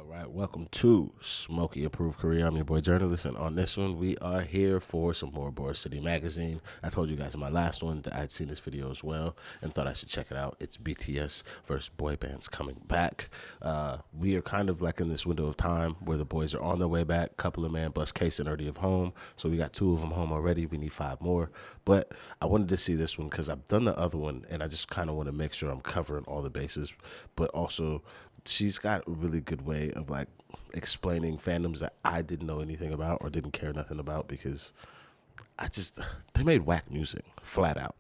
All right, welcome to Smokey Approved Korea. I'm your boy Jurnalist, and on this one, we are here for some more Boris City Magazine. I told you guys in my last one that I had seen this video as well and thought I should check it out. It's BTS versus boy bands coming back. We are kind of like in this window of time where the boys are on their way back. Couple of man, Bus Case and Erdy of home. So we got 2 of them home already. We need 5 more. But I wanted to see this one because I've done the other one, and I just kind of want to make sure I'm covering all the bases, but also she's got a really good way of like explaining fandoms that I didn't know anything about or didn't care nothing about, because they made whack music flat out.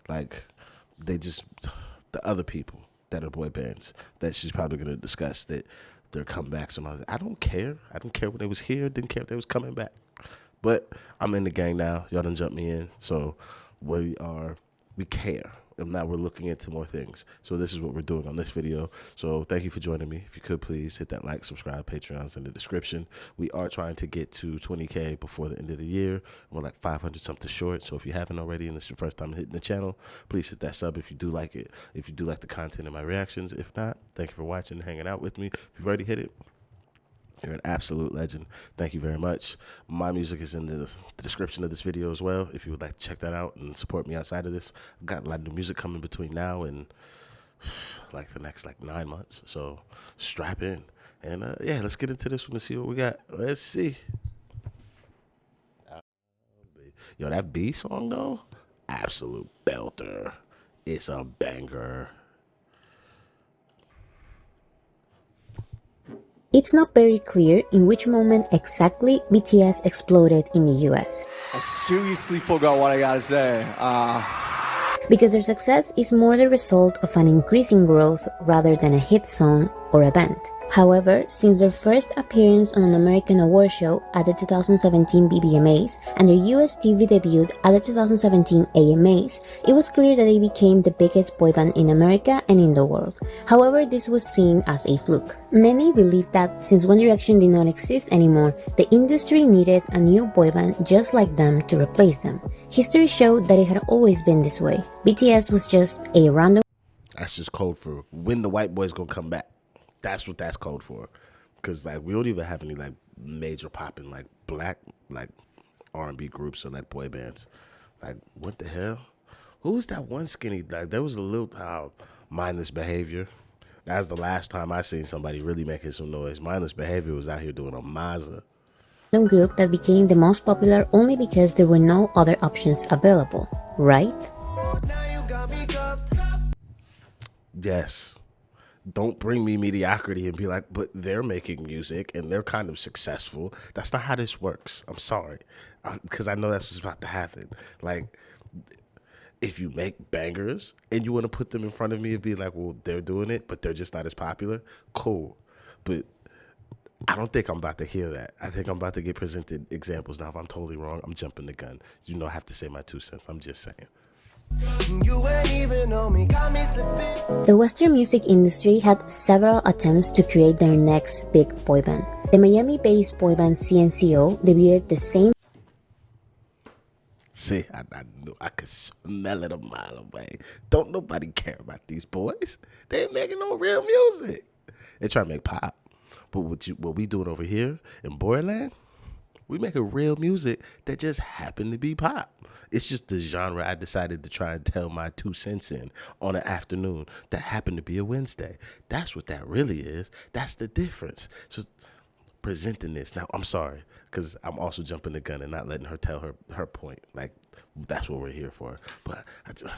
Like the other people that are boy bands that she's probably going to discuss, that their comebacks and all that. I don't care. I didn't care when they was here. Didn't care if they was coming back. But I'm in the gang now. Y'all done jumped me in. So we care. And now we're looking into more things. So this is what we're doing on this video. So thank you for joining me. If you could, please hit that like, subscribe. Patreon's in the description. We are trying to get to 20K before the end of the year. We're like 500 something short. So if you haven't already and this is your first time hitting the channel, please hit that sub if you do like it. If you do like the content and my reactions. If not, thank you for watching and hanging out with me. If you've already hit it, you're an absolute legend. Thank you very much. My music is in the description of this video as well, if you would like to check that out and support me outside of this. I've got a lot of new music coming between now and like the next 9 months. So strap in. And yeah, let's get into this one and see what we got. Let's see. Yo, that B song though, absolute belter. It's a banger. It's not very clear in which moment exactly BTS exploded in the US. I seriously forgot what I gotta say. Because their success is more the result of an increasing growth rather than a hit song or a band. However, since their first appearance on an American award show at the 2017 BBMAs and their US TV debut at the 2017 AMAs, it was clear that they became the biggest boy band in America and in the world. However, this was seen as a fluke. Many believe that since One Direction did not exist anymore, the industry needed a new boy band just like them to replace them. History showed that it had always been this way. BTS was just a random. That's just code for when the white boys gonna come back. That's what that's code for, because we don't even have any major popping black R&B groups or boy bands. What the hell? Who's that one skinny? There was a little Mindless Behavior. That's the last time I seen somebody really making some noise. Mindless Behavior was out here doing a Mazza. Group that became the most popular only because there were no other options available, right? Yes. Don't bring me mediocrity and be like, but they're making music and they're kind of successful. That's not how this works. I'm sorry. Because I know that's what's about to happen. If you make bangers and you want to put them in front of me and be like, well, they're doing it, but they're just not as popular, cool. But I don't think I'm about to hear that. I think I'm about to get presented examples. Now, if I'm totally wrong, I'm jumping the gun. You know I have to say my 2 cents. I'm just saying. The Western music industry had several attempts to create their next big boy band. The Miami-based boy band CNCO debuted the same. See, I knew I could smell it a mile away. Don't nobody care about these boys. They ain't making no real music. They try to make pop. But what we doing over here in Boyland, we making real music that just happen to be pop. It's just the genre I decided to try and tell my 2 cents in on an afternoon that happened to be a Wednesday. That's what that really is. That's the difference. So presenting this. Now, I'm sorry, because I'm also jumping the gun and not letting her tell her point. That's what we're here for. But I just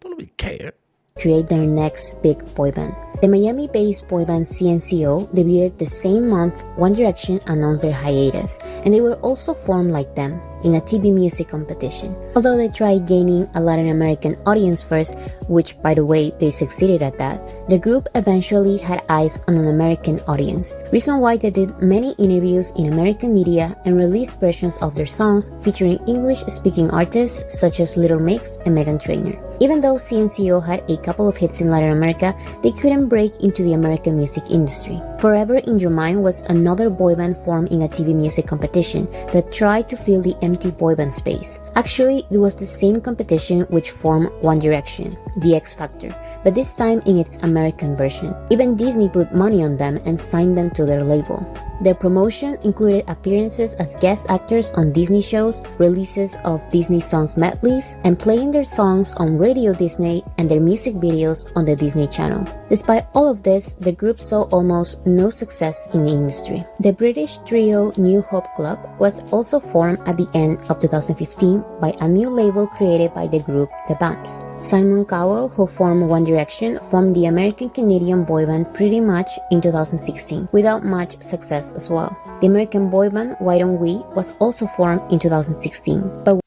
don't really care. Create their next big boy band. The Miami-based boy band CNCO debuted the same month One Direction announced their hiatus, and they were also formed like them in a TV music competition. Although they tried gaining a Latin American audience first, which by the way they succeeded at that, the group eventually had eyes on an American audience. Reason why they did many interviews in American media and released versions of their songs featuring English-speaking artists such as Little Mix and Meghan Trainor. Even though CNCO had a couple of hits in Latin America, they couldn't break into the American music industry. Forever in Your Mind was another boy band formed in a TV music competition that tried to fill the empty boy band space. Actually, it was the same competition which formed One Direction, the X Factor, but this time in its American version. Even Disney put money on them and signed them to their label. Their promotion included appearances as guest actors on Disney shows, releases of Disney songs medleys, and playing their songs on Radio Disney and their music videos on the Disney Channel. Despite all of this, the group saw almost no success in the industry. The British trio New Hope Club was also formed at the end of 2015 by a new label created by the group The Vamps. Simon Cowell, who formed One Direction, formed the American-Canadian boy band pretty much in 2016, without much success as well. The American boy band Why Don't We was also formed in 2016, but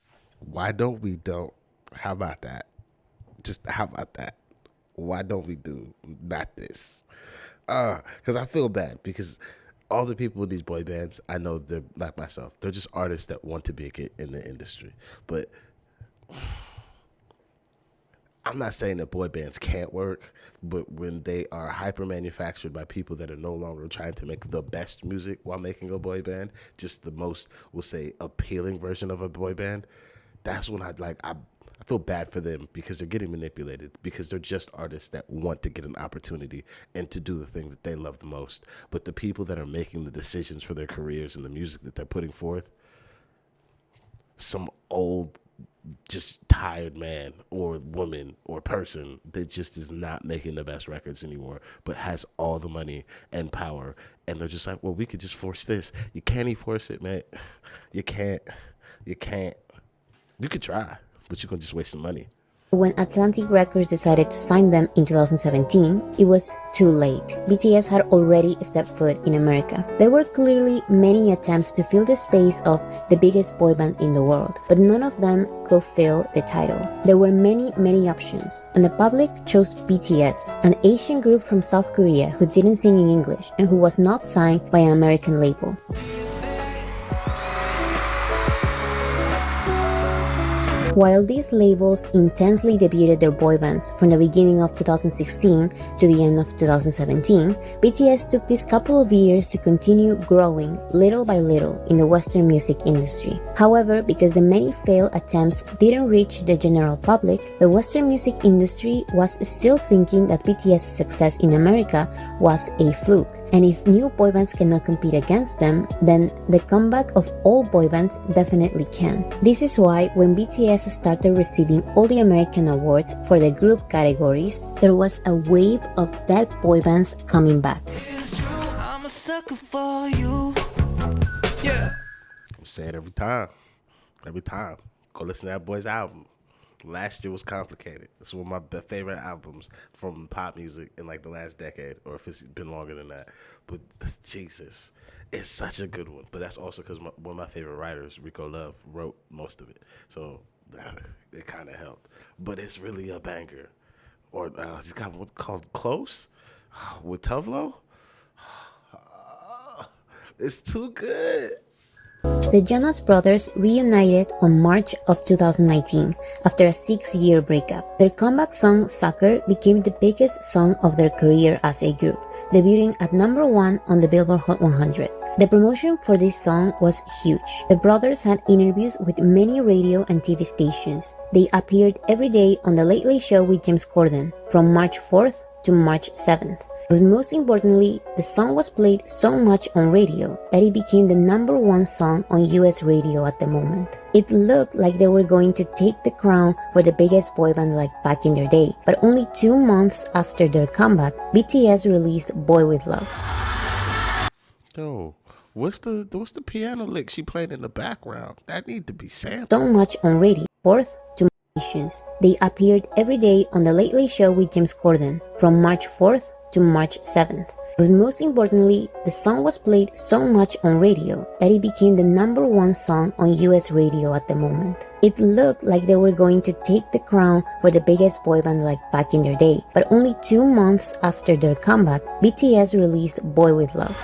Why don't we don't? How about that? Just how about that? Why don't we do not this? Because I feel bad because all the people with these boy bands, I know they're like myself. They're just artists that want to make it in the industry. But I'm not saying that boy bands can't work, but when they are hyper manufactured by people that are no longer trying to make the best music while making a boy band, just the most, we'll say, appealing version of a boy band, that's when I feel bad for them because they're getting manipulated, because they're just artists that want to get an opportunity and to do the thing that they love the most. But the people that are making the decisions for their careers and the music that they're putting forth, some old, just tired man or woman or person that just is not making the best records anymore, but has all the money and power. And they're just like, well, we could just force this. You can't force it, man. You can't. You could try, but you're going to just waste some money. when Atlantic Records decided to sign them in 2017, it was too late. BTS had already stepped foot in America. There were clearly many attempts to fill the space of the biggest boy band in the world, but none of them could fill the title. There were many options, and the public chose BTS, an Asian group from South Korea who didn't sing in English and who was not signed by an American label. While these labels intensely debuted their boy bands from the beginning of 2016 to the end of 2017, BTS took these couple of years to continue growing little by little in the Western music industry. However, because the many failed attempts didn't reach the general public, the Western music industry was still thinking that BTS's success in America was a fluke. And if new boy bands cannot compete against them, then the comeback of all boy bands definitely can. This is why when BTS started receiving all the American awards for the group categories, there was a wave of dead boy bands coming back. It's true, I'm a sucker for you. Yeah. I say it every time. Every time. Go listen to that boy's album. Last year was complicated. It's one of my favorite albums from pop music in like the last decade, or if it's been longer than that. But Jesus, it's such a good one. But that's also because one of my favorite writers, Rico Love, wrote most of it. So it kind of helped. But it's really a banger. Or he's got what's called Close with Tuvlo. It's too good. The Jonas Brothers reunited on March of 2019 after a 6-year breakup. Their comeback song Sucker became the biggest song of their career as a group, debuting at #1 on the Billboard Hot 100. The promotion for this song was huge. The brothers had interviews with many radio and TV stations. They appeared every day on The Late Late Show with James Corden from March 4th to March 7th. But most importantly, the song was played so much on radio that it became the #1 song on US radio at the moment. It looked like they were going to take the crown for the biggest boy band like back in their day, but only 2 months after their comeback, BTS released Boy With Love. Yo, what's the piano lick she played in the background? That need to be sampled. So much on radio. 4th to Imitations. They appeared every day on The Late Late Show with James Corden from March 4th to March 7th. But most importantly, the song was played so much on radio that it became the #1 song on US radio at the moment. It looked like they were going to take the crown for the biggest boy band like back in their day, but only 2 months after their comeback, BTS released Boy With Love.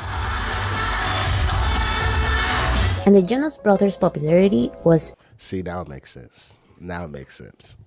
And the Jonas Brothers' popularity was... See, now it makes sense. Now it makes sense.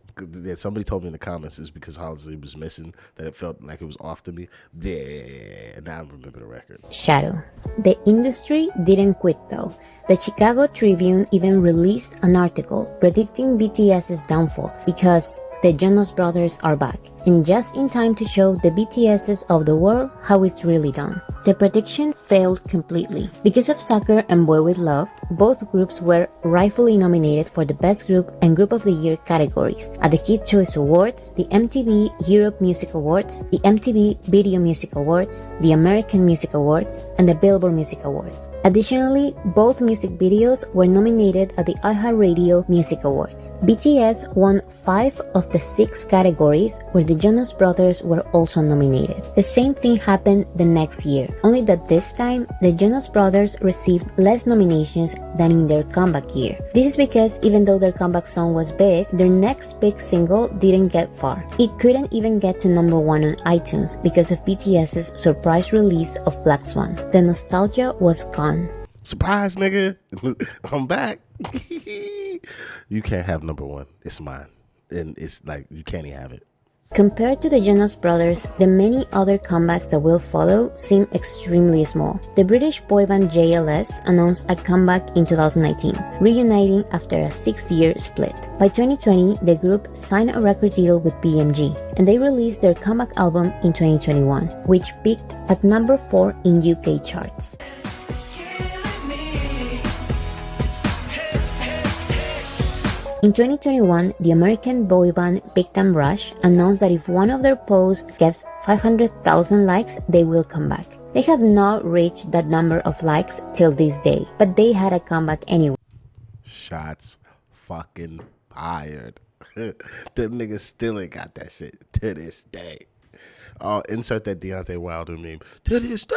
Somebody told me in the comments it's because Halsey was missing that it felt like it was off to me. Yeah, now I remember the record. Shadow. The industry didn't quit though. The Chicago Tribune even released an article predicting BTS's downfall because the Jonas Brothers are back, and just in time to show the BTS's of the world how it's really done. The prediction failed completely. Because of Sucker and Boy With Love, both groups were rightfully nominated for the Best Group and Group of the Year categories at the Kid Choice Awards, the MTV Europe Music Awards, the MTV Video Music Awards, the American Music Awards, and the Billboard Music Awards. Additionally, both music videos were nominated at the iHeartRadio Music Awards. BTS won 5 of the 6 categories where the Jonas Brothers were also nominated. The same thing happened the next year, only that this time, the Jonas Brothers received less nominations than in their comeback year. This is because even though their comeback song was big, their next big single didn't get far. It couldn't even get to number 1 on iTunes because of BTS's surprise release of Black Swan. The nostalgia was gone. Surprise, nigga. I'm back. You can't have number 1. It's mine. And it's like, you can't even have it. Compared to the Jonas Brothers, the many other comebacks that will follow seem extremely small. The British boy band JLS announced a comeback in 2019, reuniting after a 6-year split. By 2020, the group signed a record deal with BMG, and they released their comeback album in 2021, which peaked at number 4 in UK charts. In 2021, the American boy band Big Time Rush announced that if one of their posts gets 500,000 likes, they will come back. They have not reached that number of likes till this day, but they had a comeback anyway. Shots fucking fired. Them niggas still ain't got that shit to this day. Oh, insert that Deontay Wilder meme. To this day.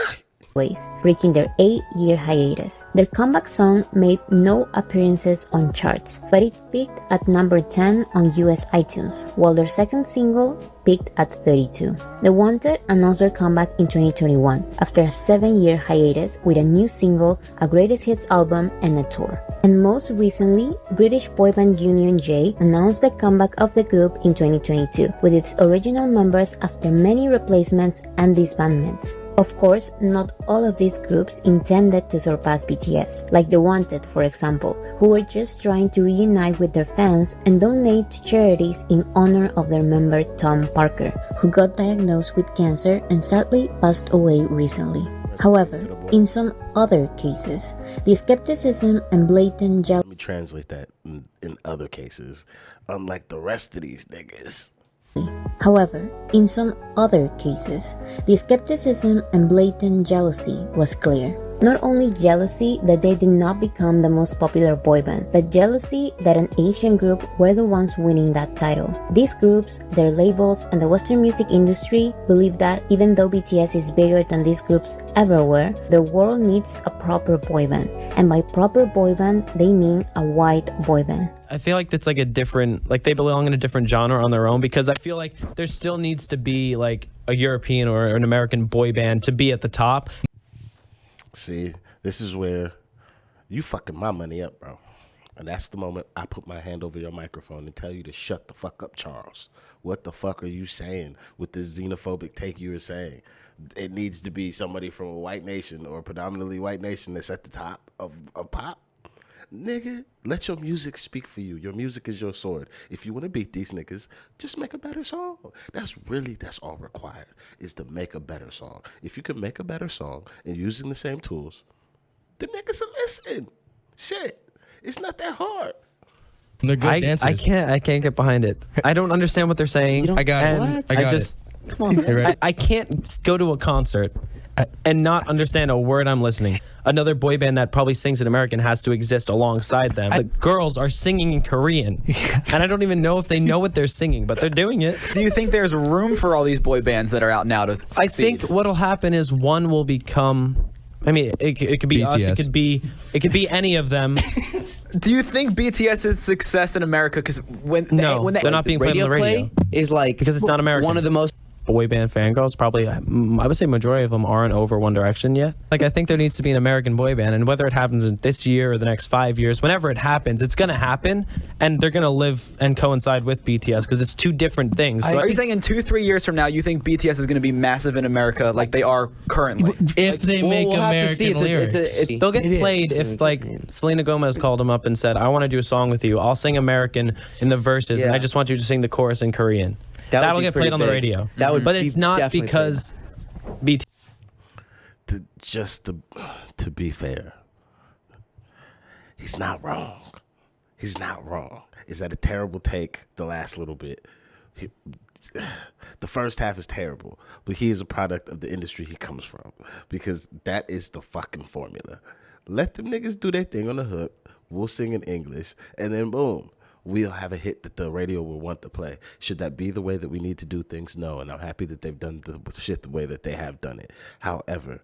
Breaking their 8-year hiatus. Their comeback song made no appearances on charts, but it peaked at number 10 on US iTunes, while their second single peaked at 32. The Wanted announced their comeback in 2021 after a 7-year hiatus with a new single, a greatest hits album, and a tour. And most recently, British boy band Union J announced the comeback of the group in 2022 with its original members after many replacements and disbandments. Of course, not all of these groups intended to surpass BTS, like The Wanted, for example, who were just trying to reunite with their fans and donate to charities in honor of their member Tom Parker, who got diagnosed with cancer and sadly passed away recently. However, in some other cases, the skepticism and blatant jealousy... Let me translate that in other cases. Unlike the rest of these niggas. However, in some other cases, the skepticism and blatant jealousy was clear. Not only jealousy that they did not become the most popular boy band, but jealousy that an Asian group were the ones winning that title. These groups, their labels, and the Western music industry believe that even though BTS is bigger than these groups ever were, the world needs a proper boy band. And by proper boy band, they mean a white boy band. I feel like it's like a different, like they belong in a different genre on their own, because I feel like there still needs to be like a European or an American boy band to be at the top. See, this is where you fucking my money up, bro. And that's the moment I put my hand over your microphone and tell you to shut the fuck up, Charles. What the fuck are you saying with this xenophobic take you were saying? It needs to be somebody from a white nation or a predominantly white nation that's at the top of pop. Nigga, let your music speak for you. Your music is your sword. If you want to beat these niggas, just make a better song. That's all required, is to make a better song. If you can make a better song and using the same tools, the niggas will listen. Shit, it's not that hard. They're good dancers. I can't get behind it. I don't understand what they're saying. I got it. I got it. Come on, man. I can't go to a concert and not understand a word I'm listening. Another boy band that probably sings in American has to exist alongside them. The girls are singing in Korean, and I don't even know if they know what they're singing, but they're doing it. Do you think there's room for all these boy bands that are out now to succeed? I think what'll happen is one will become... I mean, it could be BTS. us. It could be any of them. Do you think BTS's success in America? Because when they're not being played on the radio. Is like because it's not American. One of the most boy band fangirls, probably I would say majority of them aren't over One Direction yet. Like, I think there needs to be an American boy band, and whether it happens in this year or the next 5 years, whenever it happens, it's gonna happen, and they're gonna live and coincide with BTS because it's two different things. So Are you saying in 2-3 years from now you think BTS is going to be massive in America like they are currently? If they make we'll have to see. American lyrics. They'll get played if, like, Selena Gomez called him up and said, I want to do a song with you. I'll sing American in the verses, and I just want you to sing the chorus in Korean. That'll get played on the radio. That would but be it's not definitely because BTS. To be fair, he's not wrong. He's not wrong. Is that a terrible take? The last little bit. The first half is terrible, but he is a product of the industry he comes from, because that is the fucking formula. Let them niggas do their thing on the hook. We'll sing in English, and then boom, we'll have a hit that the radio will want to play. Should that be the way that we need to do things? No, and I'm happy that they've done the shit the way that they have done it. However,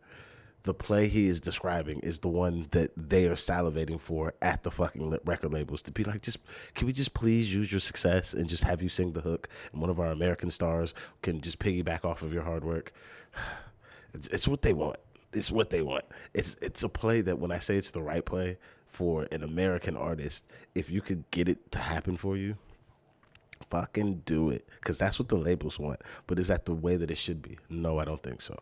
the play he is describing is the one that they are salivating for at the fucking record labels, to be like, can we just please use your success and just have you sing the hook, and one of our American stars can just piggyback off of your hard work? It's what they want. It's what they want. It's a play that, when I say it's the right play for an American artist, if you could get it to happen for you, fucking do it, because that's what the labels want. But is that the way that it should be? No, I don't think so.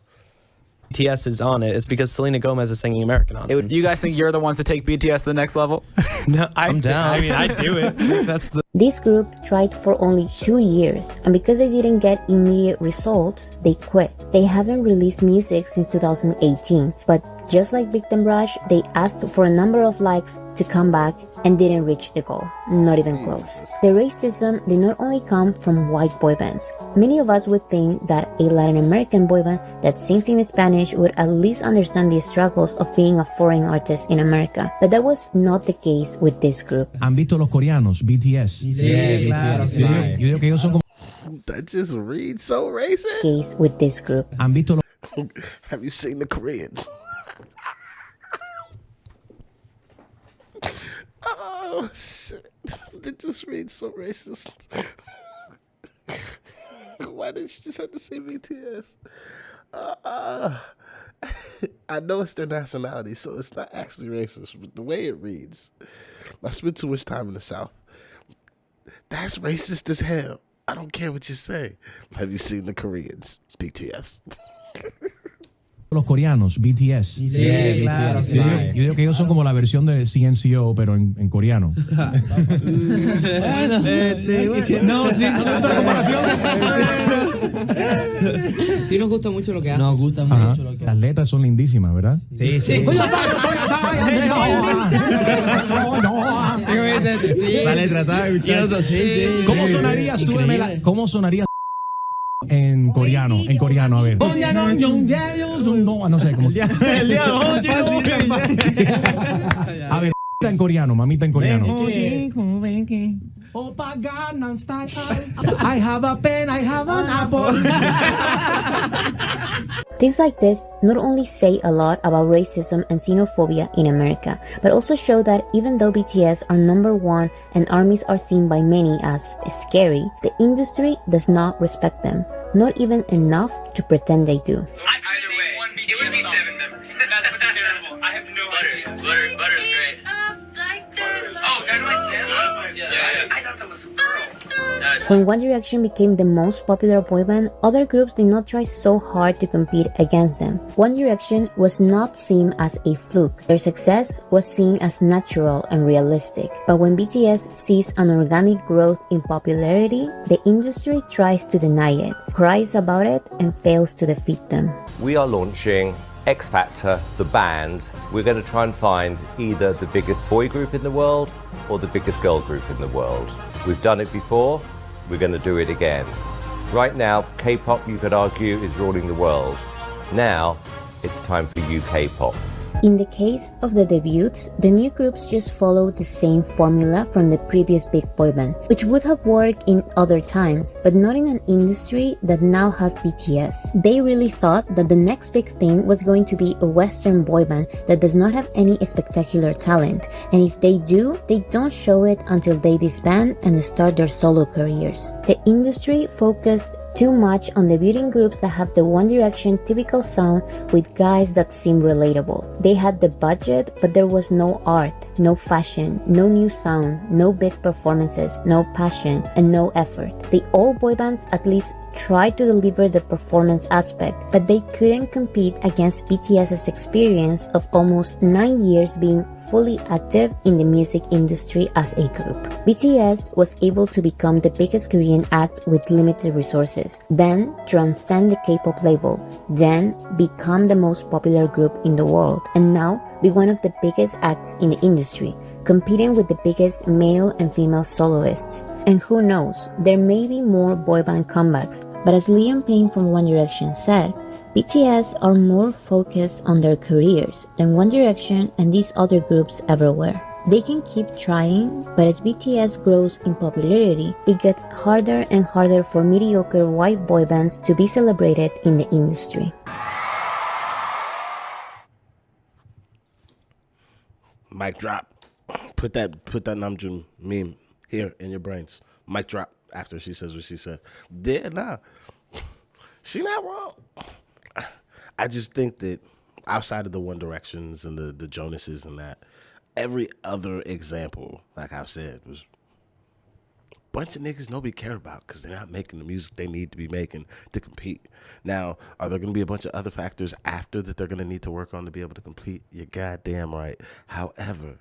BTS is on it. It's because Selena Gomez is singing American on it. You guys think you're the ones to take BTS to the next level? No, I'm down. I mean, I do it. That's the. This group tried for only 2 years, and because they didn't get immediate results, they quit. They haven't released music since 2018, but just like Victim Rush, they asked for a number of likes to come back and didn't reach the goal. Not even close. The racism did not only come from white boy bands. Many of us would think that a Latin American boy band that sings in Spanish would at least understand the struggles of being a foreign artist in America. But that was not the case with this group. ¿Han visto los coreanos, BTS? Sí, claro. Yo digo que ellos son como... That just reads so racist. Case with this group. ¿Han visto los... Have you seen the Koreans? Oh, shit. It just reads so racist. Why did you just have to say BTS? I know it's their nationality, so it's not actually racist, but the way it reads, I spent too much time in the South. That's racist as hell. I don't care what you say. Have you seen the Koreans? BTS. Los coreanos, BTS. Sí, claro. Yo digo que ellos son como la versión de CNCO, pero en coreano. No, sí, no me gusta la comparación. Sí nos gusta mucho lo que hacen. Nos gusta mucho lo que hacen. Las letras son lindísimas, ¿verdad? Sí, sí. Sale tratar. ¿Cómo sonaría Súbeme la... ¿Cómo sonaría en coreano? En coreano, a ver. No sé cómo. A ver, en coreano, mamita en coreano. I have a pen, I have an apple. Things like this not only say a lot about racism and xenophobia in America, but also show that even though BTS are #1 and ARMYs are seen by many as scary, the industry does not respect them, not even enough to pretend they do. Either way, it would be 7 members. That's what's terrible. I have no idea. Butter's great. Oh, Dynamite's there? Yeah. I thought that was a girl. When One Direction became the most popular boy band, other groups did not try so hard to compete against them. One Direction was not seen as a fluke. Their success was seen as natural and realistic. But when BTS sees an organic growth in popularity, the industry tries to deny it, cries about it, and fails to defeat them. We are launching X Factor, the band. We're going to try and find either the biggest boy group in the world or the biggest girl group in the world. We've done it before, we're going to do it again. Right now, K-pop, you could argue, is ruling the world. Now, it's time for UK pop. In the case of the debuts, the new groups just followed the same formula from the previous big boy band, which would have worked in other times, but not in an industry that now has BTS. They really thought that the next big thing was going to be a Western boy band that does not have any spectacular talent, and if they do, they don't show it until they disband and start their solo careers. The industry focused Too much on debuting groups that have the One Direction typical sound with guys that seem relatable. They had the budget, but there was no art, no fashion, no new sound, no big performances, no passion, and no effort. The all boy bands at least tried to deliver the performance aspect, but they couldn't compete against BTS's experience of almost 9 years being fully active in the music industry as a group. BTS was able to become the biggest Korean act with limited resources, then transcend the K-pop label, then become the most popular group in the world, and now be one of the biggest acts in the industry, competing with the biggest male and female soloists. And who knows, there may be more boy band comebacks, but as Liam Payne from One Direction said, BTS are more focused on their careers than One Direction and these other groups ever were. They can keep trying, but as BTS grows in popularity, it gets harder and harder for mediocre white boy bands to be celebrated in the industry. Mic drop. Put that Namjoon meme here in your brains. Mic drop after she says what she said. Yeah, nah. She not wrong. I just think that outside of the One Directions and the Jonases and that, every other example, like I've said, was a bunch of niggas nobody care about because they're not making the music they need to be making to compete. Now, are there going to be a bunch of other factors after that they're going to need to work on to be able to compete? You're goddamn right. However,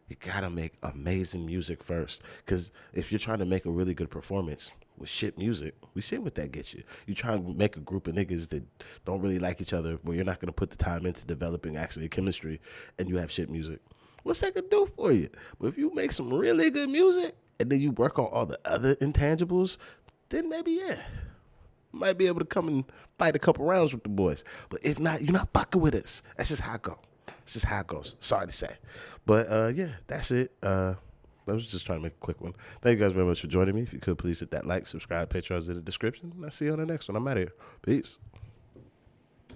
you got to make amazing music first, because if you're trying to make a really good performance with shit music, we see what that gets you. You try and make a group of niggas that don't really like each other, where you're not going to put the time into developing actually chemistry, and you have shit music. What's that going to do for you? But if you make some really good music, and then you work on all the other intangibles, then maybe, yeah, you might be able to come and fight a couple rounds with the boys. But if not, you're not fucking with us. That's just how it goes. This is how it goes. Sorry to say. But, yeah, that's it. I was just trying to make a quick one. Thank you guys very much for joining me. If you could, please hit that like, subscribe, Patreon's in the description. And I'll see you on the next one. I'm out of here. Peace.